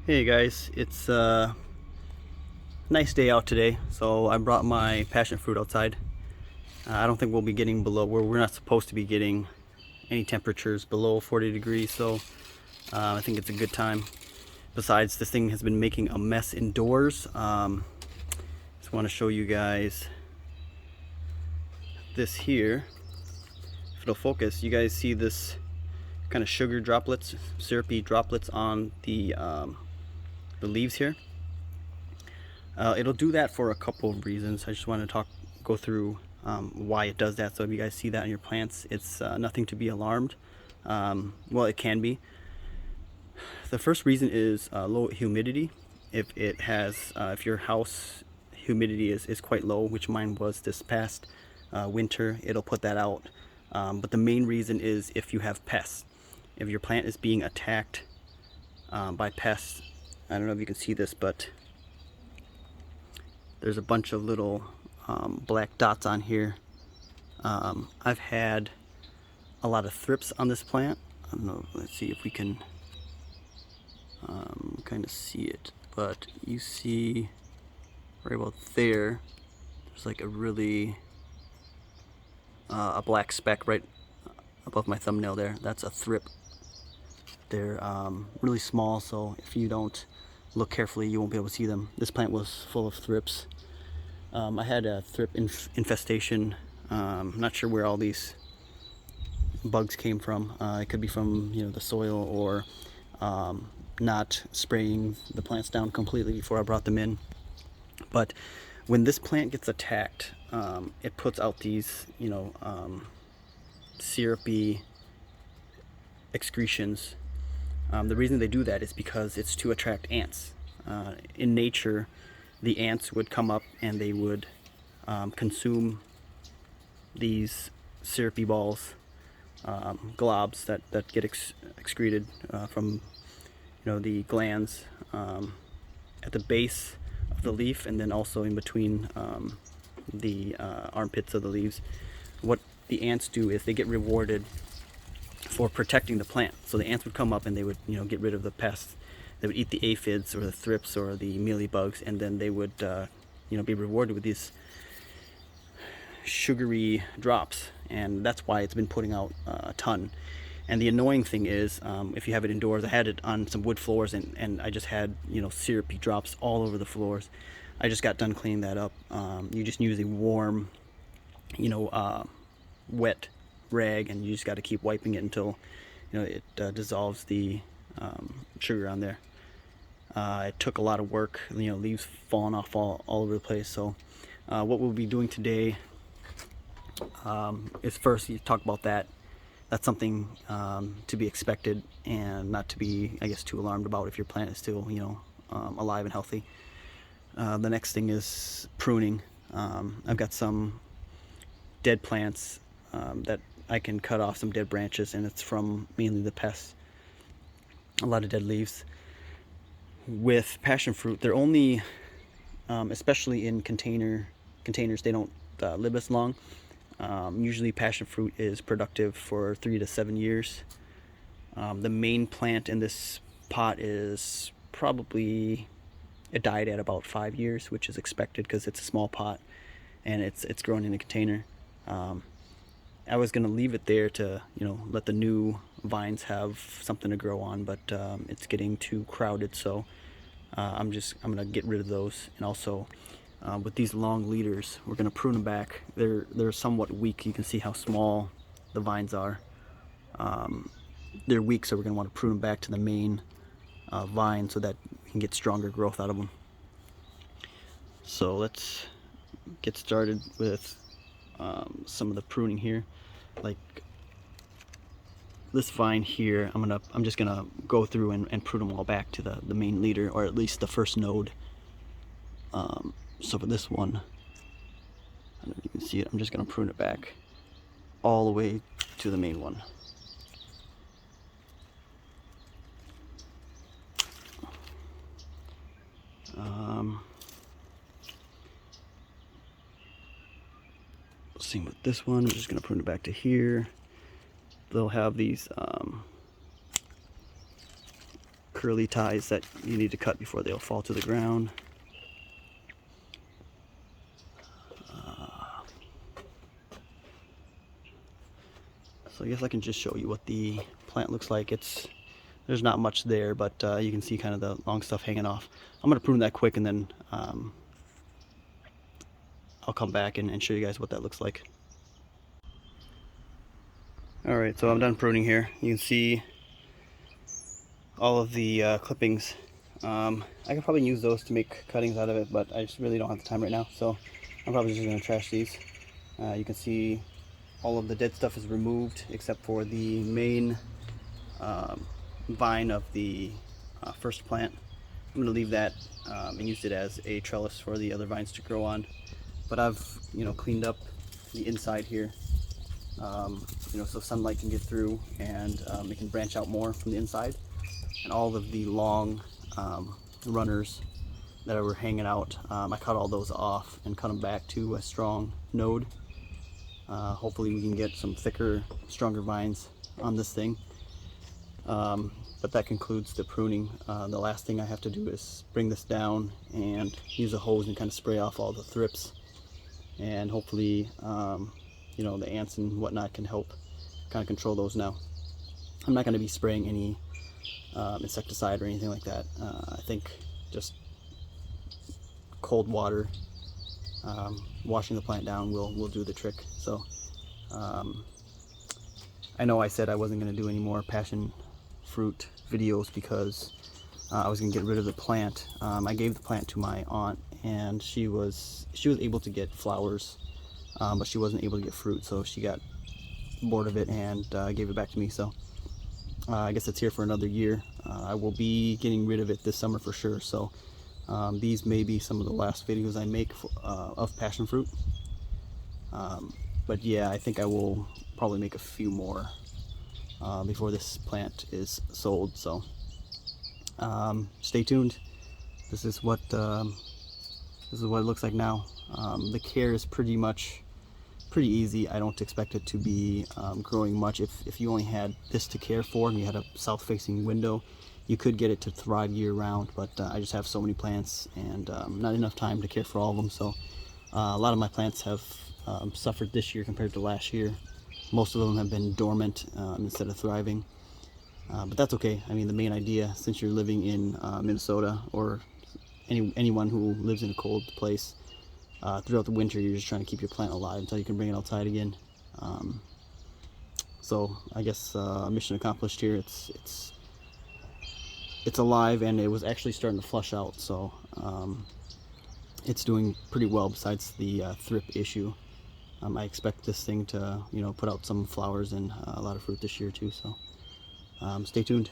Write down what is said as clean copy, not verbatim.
Hey guys, it's a nice day out today, so I brought my passion fruit outside. I don't think we'll be getting below where we're not supposed to be getting any temperatures below 40 degrees, so I think it's a good time. Besides, this thing has been making a mess indoors. Just want to show you guys this here. If it'll focus, you guys see this kind of sugar droplets, syrupy droplets on the leaves here. It'll do that for a couple of reasons. I just want to go through why it does that. So if you guys see that in your plants, it's nothing to be alarmed. Well, it can be. The first reason is low humidity. If your house humidity is quite low, which mine was this past winter, it'll put that out. But the main reason is if you have pests. If your plant is being attacked by pests, I don't know if you can see this, but there's a bunch of little black dots on here. I've had a lot of thrips on this plant. I don't know, let's see if we can kind of see it, but you see right about there, there's like a really a black speck right above my thumbnail there. That's a thrip. They're really small, so if you don't look carefully, you won't be able to see them. This plant was full of thrips. I had a thrip infestation. Not sure where all these bugs came from. It could be from the soil or not spraying the plants down completely before I brought them in. But when this plant gets attacked, it puts out these syrupy excretions. The reason they do that is because it's to attract ants. In nature, the ants would come up and they would consume these syrupy balls, globs that get excreted from the glands at the base of the leaf, and then also in between the armpits of the leaves. What the ants do is they get rewarded for protecting the plant. So the ants would come up and they would get rid of the pests. They would eat the aphids or the thrips or the mealybugs, and then they would be rewarded with these sugary drops, and that's why it's been putting out a ton. And the annoying thing is, if you have it indoors, I had it on some wood floors, and I just had syrupy drops all over the floors. I just got done cleaning that up. You just use a warm wet rag, and you just got to keep wiping it until it dissolves the sugar on there. It took a lot of work, leaves falling off all over the place. So what we'll be doing today is first you talk about that. That's something to be expected and not to be, I guess, too alarmed about if your plant is still alive and healthy. The next thing is pruning. I've got some dead plants that I can cut off some dead branches, and it's from mainly the pests. A lot of dead leaves. With passion fruit, they're only, especially in containers, they don't live as long. Usually passion fruit is productive for 3 to 7 years. The main plant in this pot is probably, it died at about 5 years, which is expected because it's a small pot and it's grown in a container. I was gonna leave it there to let the new vines have something to grow on, but it's getting too crowded, so I'm gonna get rid of those. And also with these long leaders, we're gonna prune them back. They're somewhat weak. You can see how small the vines are. They're weak, so we're gonna want to prune them back to the main vine so that we can get stronger growth out of them. So let's get started with some of the pruning here. Like this vine here, I'm just gonna go through and prune them all back to the main leader, or at least the first node. So for this one, I don't know if you can see it, I'm just gonna prune it back all the way to the main one. Same with this one. I'm just gonna prune it back to here. They'll have these curly ties that you need to cut before they'll fall to the ground. So I guess I can just show you what the plant looks like. There's not much there, but you can see kind of the long stuff hanging off. I'm going to prune that quick, and then I'll come back and show you guys what that looks like. Alright, so I'm done pruning here. You can see all of the clippings. I could probably use those to make cuttings out of it, but I just really don't have the time right now, so I'm probably just going to trash these. You can see all of the dead stuff is removed except for the main vine of the first plant. I'm going to leave that and use it as a trellis for the other vines to grow on. But I've cleaned up the inside here, so sunlight can get through and it can branch out more from the inside. And all of the long runners that were hanging out, I cut all those off and cut them back to a strong node. Hopefully we can get some thicker, stronger vines on this thing. But that concludes the pruning. The last thing I have to do is bring this down and use a hose and kind of spray off all the thrips. And hopefully, the ants and whatnot can help kind of control those now. I'm not going to be spraying any insecticide or anything like that. I think just cold water, washing the plant down will do the trick. So I know I said I wasn't going to do any more passion fruit videos because I was going to get rid of the plant. I gave the plant to my aunt, and she was able to get flowers, but she wasn't able to get fruit, so she got bored of it and gave it back to me. So I guess it's here for another year. I will be getting rid of it this summer for sure. So these may be some of the last videos I make of passion fruit. But yeah, I think I will probably make a few more before this plant is sold. So stay tuned. This is what it looks like now. The care is pretty easy. I don't expect it to be growing much. If you only had this to care for and you had a south-facing window, you could get it to thrive year-round. But I just have so many plants and not enough time to care for all of them. So a lot of my plants have suffered this year compared to last year. Most of them have been dormant instead of thriving. But that's okay. I mean, the main idea, since you're living in Minnesota, or anyone who lives in a cold place, throughout the winter, you're just trying to keep your plant alive until you can bring it outside again. So I guess mission accomplished here. It's alive, and it was actually starting to flush out. So it's doing pretty well besides the thrip issue. I expect this thing to put out some flowers and a lot of fruit this year too. So stay tuned.